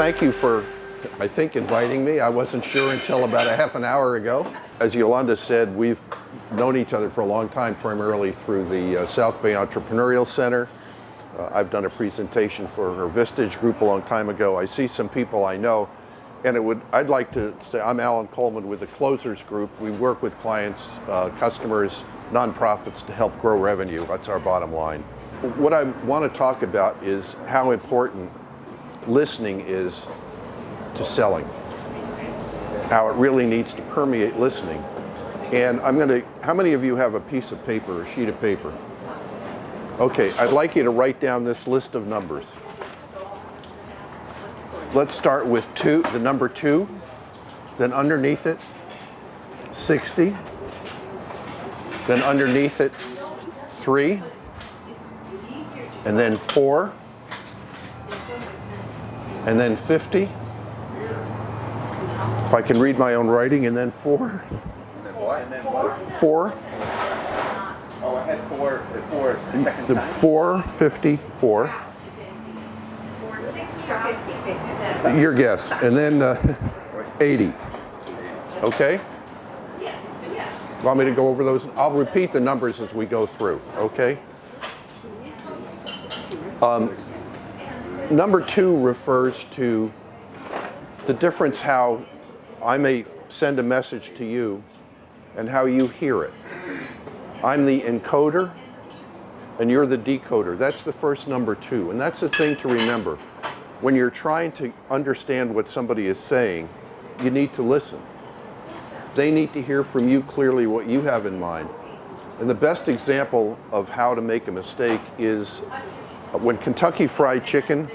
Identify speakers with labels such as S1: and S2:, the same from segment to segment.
S1: thank you for, I think, inviting me. I wasn't sure until about a half an hour ago. As Yolanda said, we've known each other for a long time, primarily through the South Bay Entrepreneurial Center. I've done a presentation for her Vistage group a long time ago. I see some people I know, and I'd like to say I'm Allan Colman with the Closers Group. We work with clients, customers, nonprofits to help grow revenue. That's our bottom line. What I want to talk about is how important listening is to selling, how it really needs to permeate listening. And how many of you have a piece of paper, a sheet of paper? Okay, I'd like you to write down this list of numbers. Let's start with the number 2, then underneath it, 60, then underneath it, 3, and then 4, and then 50. If I can read my own writing, and then 4.
S2: And then what? And then what?
S1: 4.
S2: Oh, I had 4 the second
S1: The
S2: time.
S1: 454.
S3: 460 or 50?
S1: Your guess. And then 80. Okay?
S3: Yes.
S1: Want me to go over those? I'll repeat the numbers as we go through, okay? Number 2 refers to the difference how I may send a message to you and how you hear it. I'm the encoder and you're the decoder. That's the first number 2. And that's the thing to remember. When you're trying to understand what somebody is saying, you need to listen. They need to hear from you clearly what you have in mind. And the best example of how to make a mistake is when Kentucky Fried Chicken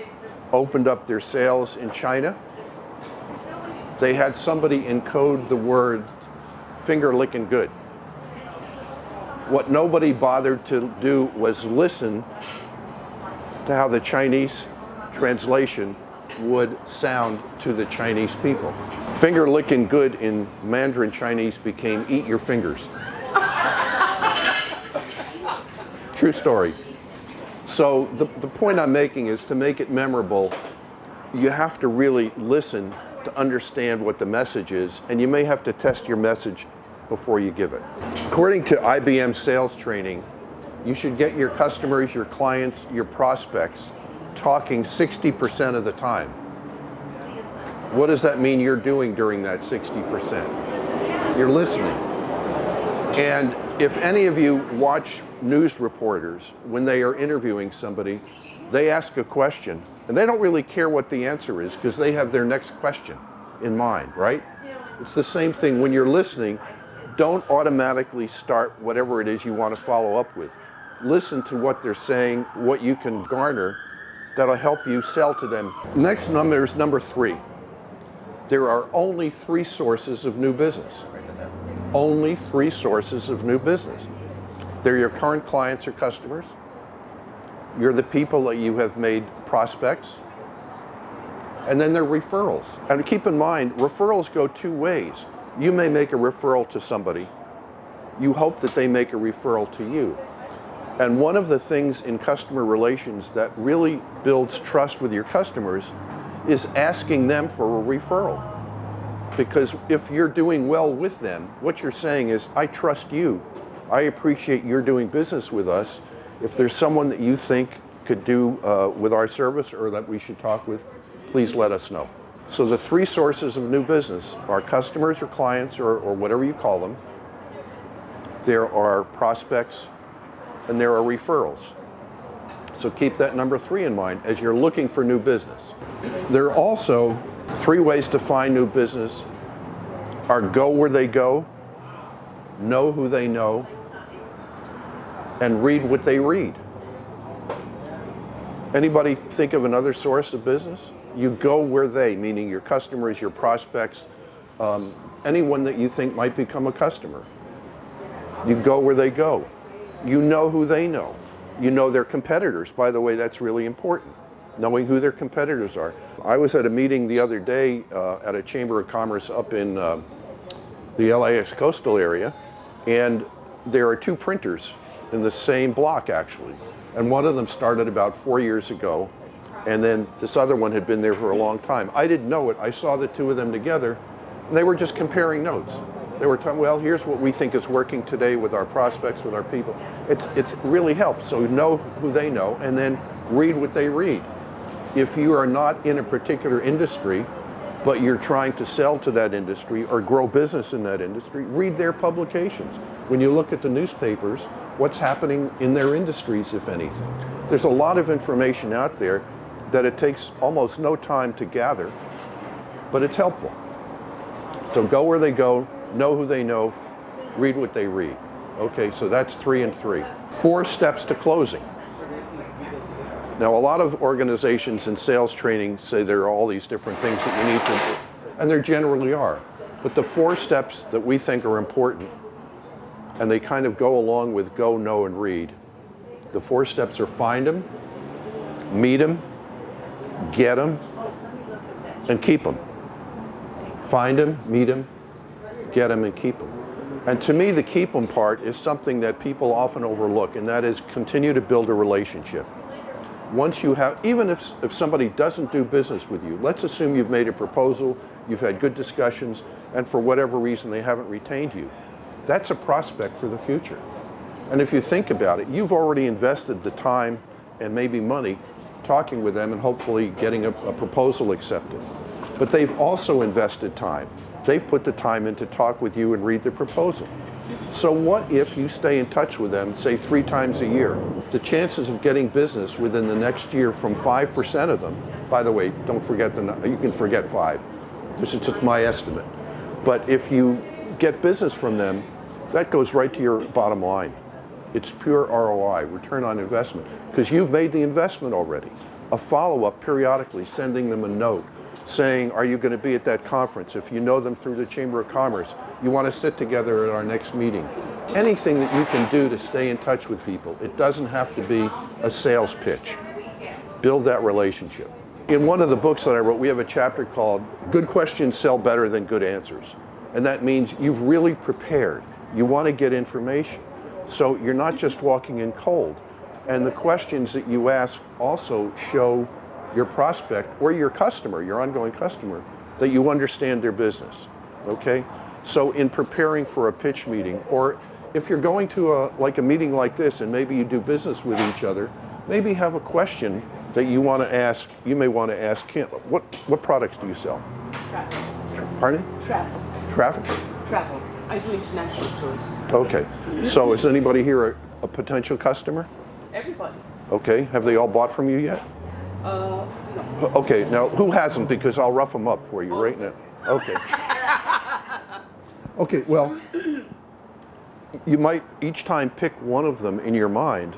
S1: opened up their sales in China, they had somebody encode the word finger licking good. What nobody bothered to do was listen to how the Chinese translation would sound to the Chinese people. Finger licking good in Mandarin Chinese became eat your fingers. True story. So the point I'm making is to make it memorable, you have to really listen to understand what the message is, and you may have to test your message before you give it. According to IBM sales training, you should get your customers, your clients, your prospects talking 60% of the time. What does that mean you're doing during that 60%? You're listening. And if any of you watch news reporters, when they are interviewing somebody, they ask a question, and they don't really care what the answer is because they have their next question in mind, right? It's the same thing when you're listening. Don't automatically start whatever it is you want to follow up with. Listen to what they're saying, what you can garner that'll help you sell to them. Next number is number 3. There are only 3 sources of new business. Only 3 sources of new business. They're your current clients or customers. You're the people that you have made prospects. And then they're referrals. And keep in mind, referrals go 2 ways. You may make a referral to somebody. You hope that they make a referral to you. And one of the things in customer relations that really builds trust with your customers is asking them for a referral. Because if you're doing well with them, what you're saying is, I trust you. I appreciate you're doing business with us. If there's someone that you think could do with our service or that we should talk with, please let us know. So the 3 sources of new business are customers or clients or whatever you call them. There are prospects and there are referrals. So keep that number 3 in mind as you're looking for new business. There are also 3 ways to find new business are go where they go, know who they know, and read what they read. Anybody think of another source of business? You go where they, meaning your customers, your prospects, anyone that you think might become a customer. You go where they go. You know who they know. You know their competitors. By the way, that's really important, knowing who their competitors are. I was at a meeting the other day at a Chamber of Commerce up in the LAX coastal area, and there are 2 printers in the same block, actually. And one of them started about 4 years ago, And then this other one had been there for a long time. I didn't know it. I saw the two of them together, and they were just comparing notes. They were telling, well, here's what we think is working today with our prospects, with our people. It's really helped. So know who they know, and then read what they read. If you are not in a particular industry, but you're trying to sell to that industry or grow business in that industry, read their publications. When you look at the newspapers, what's happening in their industries, if anything. There's a lot of information out there that it takes almost no time to gather, but it's helpful. So go where they go, know who they know, read what they read. Okay, so that's 3 and 3. 4 steps to closing. Now, a lot of organizations in sales training say there are all these different things that you need to do, and there generally are. But the 4 steps that we think are important, and they kind of go along with go, know, and read. The 4 steps are find them, meet them, get them, and keep them. Find them, meet them, get them, and keep them. And to me, the keep them part is something that people often overlook, and that is continue to build a relationship. Once you have, even if somebody doesn't do business with you, let's assume you've made a proposal, you've had good discussions, and for whatever reason they haven't retained you. That's a prospect for the future. And if you think about it, you've already invested the time and maybe money talking with them and hopefully getting a proposal accepted. But they've also invested time. They've put the time in to talk with you and read the proposal. So what if you stay in touch with them, say 3 times a year? The chances of getting business within the next year from 5% of them, by the way, don't forget you can forget 5. This is just my estimate. But if you get business from them, that goes right to your bottom line. It's pure ROI, return on investment, because you've made the investment already. A follow-up periodically, sending them a note, saying, are you going to be at that conference? If you know them through the Chamber of Commerce, you want to sit together at our next meeting. Anything that you can do to stay in touch with people. It doesn't have to be a sales pitch. Build that relationship. In one of the books that I wrote, we have a chapter called Good Questions Sell Better Than Good Answers. And that means you've really prepared. You want to get information. So you're not just walking in cold. And the questions that you ask also show your prospect or your customer, your ongoing customer, that you understand their business, okay? So in preparing for a pitch meeting, or if you're going to a meeting like this and maybe you do business with each other, maybe have a question that you want to ask, you may want to ask him. What products do you sell?
S4: Travel.
S1: Pardon?
S4: Travel.
S1: Traffic?
S4: Travel. I do international tours.
S1: Okay. So is anybody here a potential customer?
S4: Everybody.
S1: Okay. Have they all bought from you yet?
S4: No.
S1: Okay. Now, who hasn't? Because I'll rough them up for you right now. Okay. Okay. Well, you might each time pick one of them in your mind,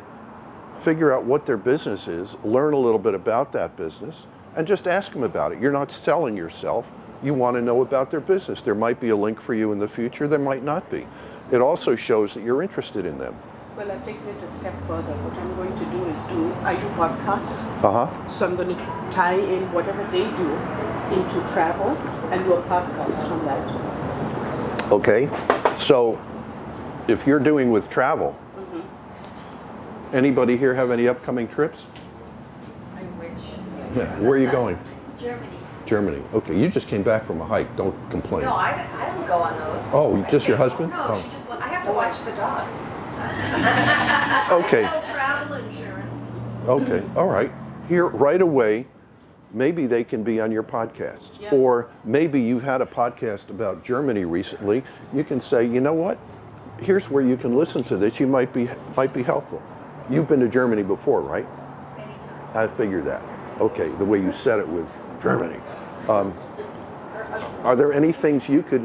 S1: figure out what their business is, learn a little bit about that business, and just ask them about it. You're not selling yourself. You want to know about their business. There might be a link for you in the future. There might not be. It also shows that you're interested in them.
S4: Well, I've taken it a step further. What I'm going to do is I do podcasts. So I'm going to tie in whatever they do into travel and do a podcast on that.
S1: Okay. So if you're doing with travel, anybody here have any upcoming trips?
S3: I wish.
S1: Yeah. Where are you going?
S3: Germany.
S1: Germany. Okay. You just came back from a hike. Don't complain.
S3: No, I don't go on those.
S1: Oh, just your husband?
S3: No,
S1: Oh.
S3: she just. I have to watch the dog.
S1: Okay.
S3: No travel insurance.
S1: Okay, all right. Here, right away, maybe they can be on your podcasts.
S4: Yeah.
S1: Or maybe you've had a podcast about Germany recently. You can say, you know what? Here's where you can listen to this. You might be helpful. You've been to Germany before, right?
S3: Anytime.
S1: I figured that. Okay, the way you said it with Germany. Are there any things you could,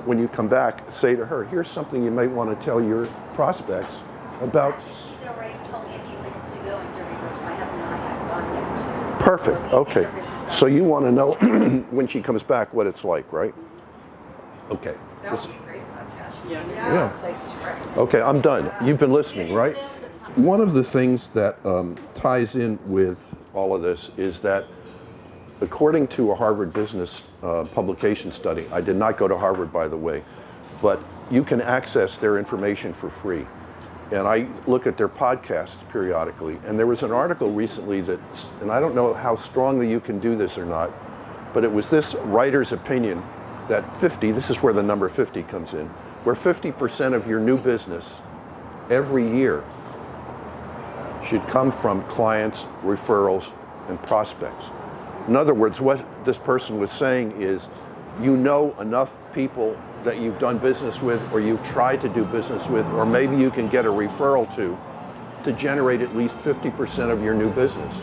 S1: when you come back, say to her, here's something you might want to tell your prospects about?
S3: Actually, she's already told me a few places to go in Germany, which my husband and I haven't gone yet.
S1: Perfect,
S3: So we see
S1: okay.
S3: her business
S1: So you want to know when she comes back what it's like, right? Okay.
S3: That would be a great podcast.
S4: Yeah.
S3: Places right.
S1: Okay, I'm done. You've been listening, right? One of the things that ties in with all of this is that according to a Harvard Business publication study, I did not go to Harvard, by the way, but you can access their information for free. and I look at their podcasts periodically. And there was an article recently that, and I don't know how strongly you can do this or not, but it was this writer's opinion that this is where the number 50 comes in, where 50% of your new business every year should come from clients, referrals, and prospects. In other words, what this person was saying is, you know enough people that you've done business with, or you've tried to do business with, or maybe you can get a referral to generate at least 50% of your new business.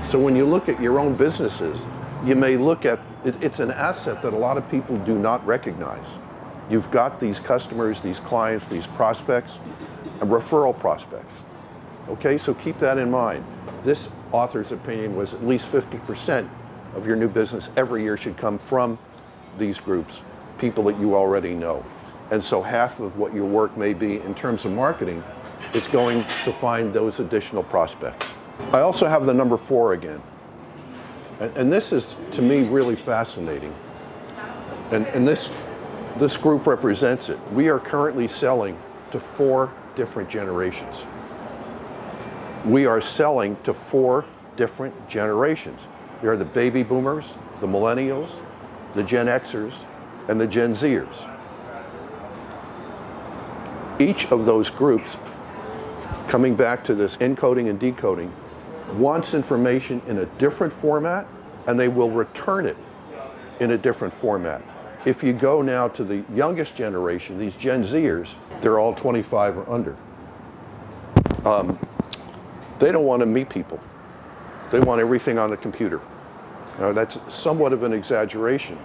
S1: So when you look at your own businesses, you may look at, it's an asset that a lot of people do not recognize. You've got these customers, these clients, these prospects, and referral prospects. Okay, so keep that in mind. This author's opinion was at least 50% of your new business every year should come from these groups, people that you already know. And so half of what your work may be in terms of marketing is going to find those additional prospects. I also have the number 4 again. And this is, to me, really fascinating. And this group represents it. We are currently selling to 4 different generations. We are selling to 4 different generations. There are the baby boomers, the millennials, the Gen Xers, and the Gen Zers. Each of those groups, coming back to this encoding and decoding, wants information in a different format, and they will return it in a different format. If you go now to the youngest generation, these Gen Zers, they're all 25 or under. They don't want to meet people. They want everything on the computer. Now, that's somewhat of an exaggeration.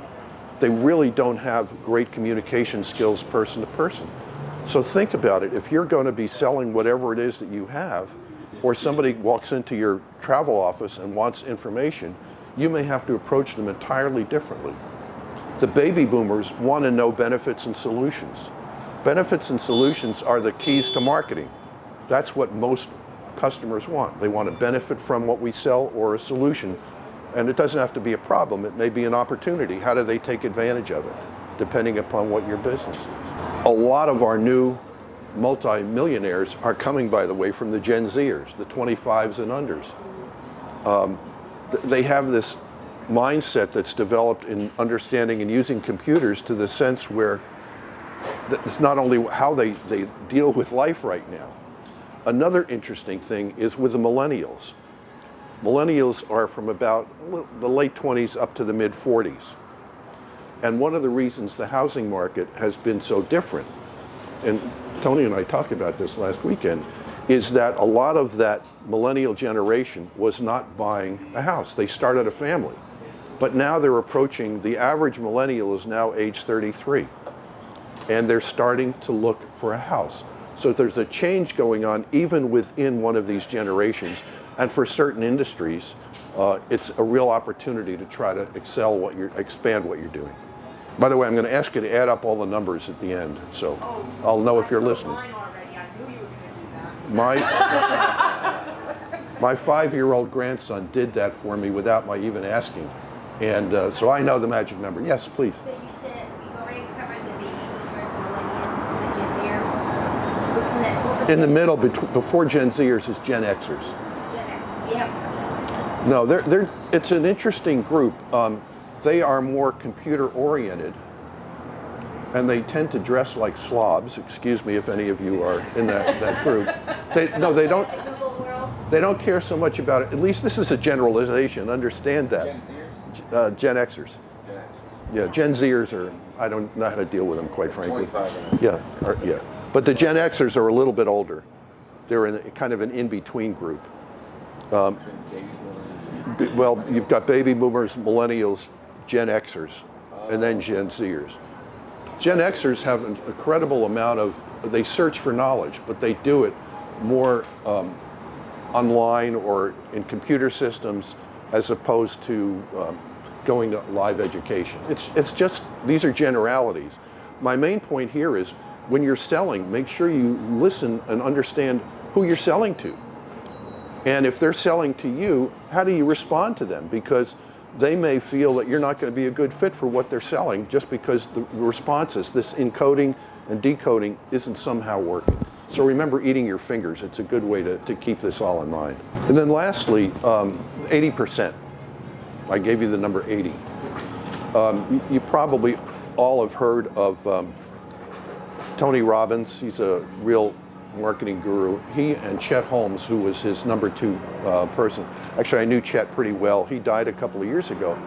S1: They really don't have great communication skills person to person. So think about it. If you're going to be selling whatever it is that you have, or somebody walks into your travel office and wants information, you may have to approach them entirely differently. The baby boomers want to know benefits and solutions. Benefits and solutions are the keys to marketing. That's what most customers want. They want to benefit from what we sell or a solution. And it doesn't have to be a problem. It may be an opportunity. How do they take advantage of it, depending upon what your business is? A lot of our new multi-millionaires are coming, by the way, from the Gen Zers, the 25s and unders. They have this mindset that's developed in understanding and using computers to the sense where it's not only how they deal with life right now. Another interesting thing is with the millennials. Millennials are from about the late 20s up to the mid 40s. And one of the reasons the housing market has been so different, and Tony and I talked about this last weekend, is that a lot of that millennial generation was not buying a house. They started a family. But now they're approaching, the average millennial is now age 33. And they're starting to look for a house. So there's a change going on even within one of these generations. And for certain industries, it's a real opportunity to try to expand what you're doing. By the way, I'm going to ask you to add up all the numbers at the end, so I'll know if you're listening. My 5-year-old grandson did that for me without my even asking. And so I know the magic number. Yes, please.
S3: So you said we've already covered the baby boomers, the millennials, the Gen Zers. What's next?
S1: In the middle, before Gen Zers, is Gen Xers.
S3: Gen X. We haven't covered that.
S1: No, it's an interesting group. They are more computer oriented, and they tend to dress like slobs. Excuse me if any of you are in that group. They don't.
S3: Google world.
S1: They don't care so much about it. At least this is a generalization. Understand that. Gen Xers. Yeah, Gen Zers are. I don't know how to deal with them, quite frankly.
S2: 25.
S1: Yeah, yeah. But the Gen Xers are a little bit older. They're in kind of an in-between group. Well, you've got baby boomers, millennials, Gen Xers, and then Gen Zers. Gen Xers have an incredible amount of, they search for knowledge, but they do it more online or in computer systems as opposed to going to live education. It's just, these are generalities. My main point here is when you're selling, make sure you listen and understand who you're selling to. And if they're selling to you, how do you respond to them? Because they may feel that you're not going to be a good fit for what they're selling just because the responses, this encoding and decoding, isn't somehow working. So remember eating your fingers. It's a good way to keep this all in mind. And then lastly, 80%. I gave you the number 80. You probably all have heard of Tony Robbins. He's a real marketing guru. He and Chet Holmes, who was his number 2 person. Actually, I knew Chet pretty well. He died a couple of years ago.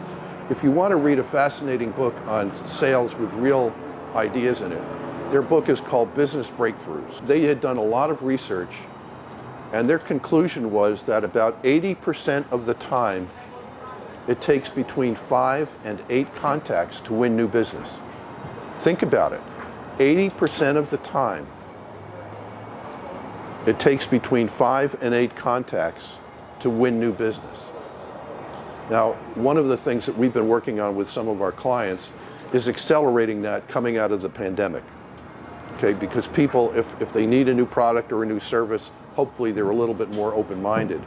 S1: If you want to read a fascinating book on sales with real ideas in it, their book is called Business Breakthroughs. They had done a lot of research, and their conclusion was that about 80% of the time, it takes between 5 and 8 contacts to win new business. Think about it. 80% of the time, it takes between 5 and 8 contacts to win new business. Now, one of the things that we've been working on with some of our clients is accelerating that coming out of the pandemic. Okay, because people, if they need a new product or a new service, hopefully they're a little bit more open-minded.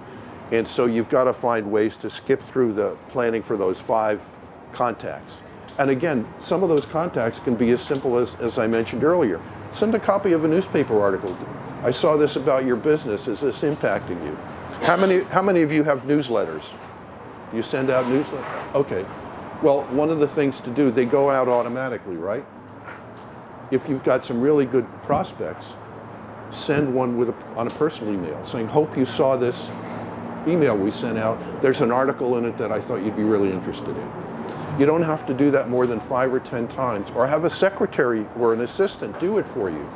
S1: And so you've got to find ways to skip through the planning for those 5 contacts. And again, some of those contacts can be as simple as I mentioned earlier. Send a copy of a newspaper article. I saw this about your business. Is this impacting you? How many of you have newsletters? Do you send out newsletters? Okay. Well, one of the things to do, they go out automatically, right? If you've got some really good prospects, send one on a personal email saying, hope you saw this email we sent out. There's an article in it that I thought you'd be really interested in. You don't have to do that more than 5 or 10 times, or have a secretary or an assistant do it for you.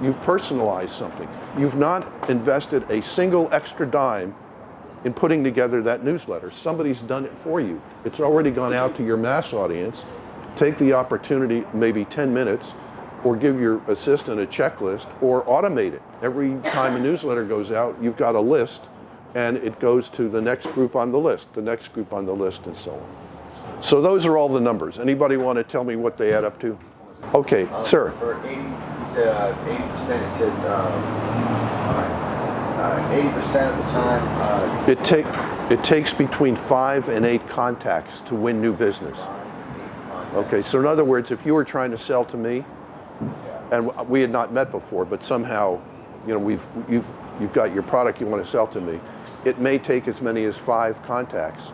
S1: You've personalized something. You've not invested a single extra dime in putting together that newsletter. Somebody's done it for you. It's already gone out to your mass audience. Take the opportunity, maybe 10 minutes, or give your assistant a checklist, or automate it. Every time a newsletter goes out, you've got a list, and it goes to the next group on the list, the next group on the list, and so on. So those are all the numbers. Anybody want to tell me what they add up to? Okay, sir.
S2: For 80, you said 80%. It said 80% of the time.
S1: It takes between 5 and 8 contacts to win new business. Okay, so in other words, if you were trying to sell to me, and we had not met before, but somehow, you know, you've got your product you want to sell to me, it may take as many as 5 contacts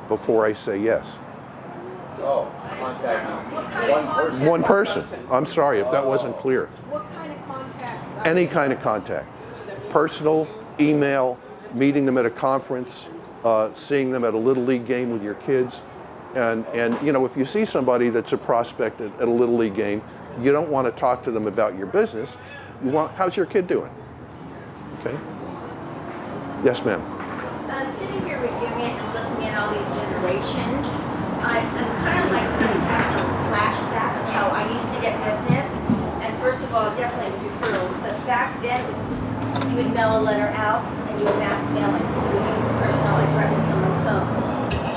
S1: before I say yes.
S2: Oh, contact one person.
S1: One person. I'm sorry if that wasn't clear.
S5: What kind of contacts?
S1: Any kind of contact. Personal, email, meeting them at a conference, seeing them at a Little League game with your kids. And you know, if you see somebody that's a prospect at a Little League game, you don't want to talk to them about your business. You want, how's your kid doing? Okay. Yes, ma'am.
S3: Sitting here reviewing it and looking at all these generations, I'm kind of having a flashback of how I used to get business. And first of all, definitely with referrals, but back then it was just, you would mail a letter out and you would mass mail it. You would use the personal address of someone's phone.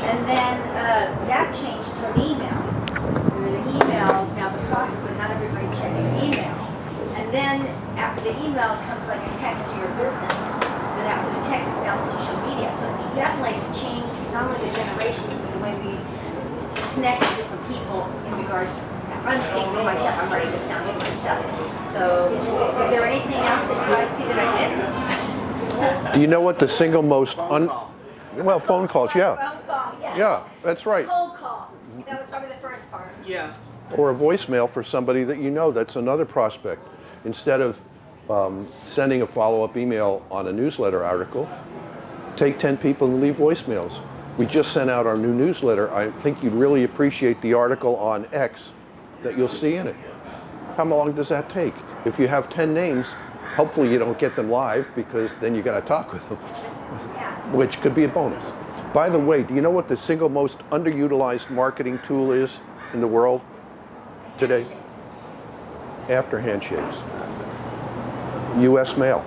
S3: And then that changed to an email. And then an email, now the process, but not everybody checks their email. And then after the email comes like a text to your business. Then after the text is now social media. So it's definitely it's changed not only the generations, but the way we connect with different people in regards. I'm seeing for myself. I'm writing this down to myself. So, is there anything else that you guys see that I missed?
S1: Do you know what the single most
S4: Phone call.
S1: well, phone calls, yeah.
S3: Phone call, yeah.
S1: Yeah, that's right.
S3: Cold call. That was probably the first part.
S4: Yeah.
S1: Or a voicemail for somebody that you know. That's another prospect. Instead of sending a follow-up email on a newsletter article, take 10 people and leave voicemails. We just sent out our new newsletter. I think you'd really appreciate the article on X that you'll see in it. How long does that take? If you have 10 names, hopefully you don't get them live, because then you got to talk with them, which could be a bonus. By the way, do you know what the single most underutilized marketing tool is in the world today? After handshakes. U.S. mail.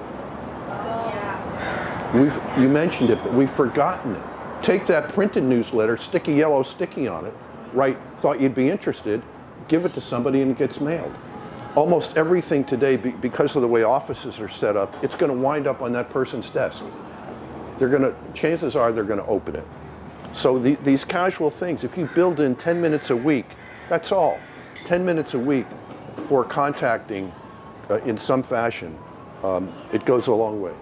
S1: You mentioned it, but we've forgotten it. Take that printed newsletter, stick a yellow sticky on it, write, thought you'd be interested, give it to somebody and it gets mailed. Almost everything today, because of the way offices are set up, it's going to wind up on that person's desk. Chances are they're going to open it. So these casual things, if you build in 10 minutes a week, that's all. 10 minutes a week for contacting in some fashion It goes a long way.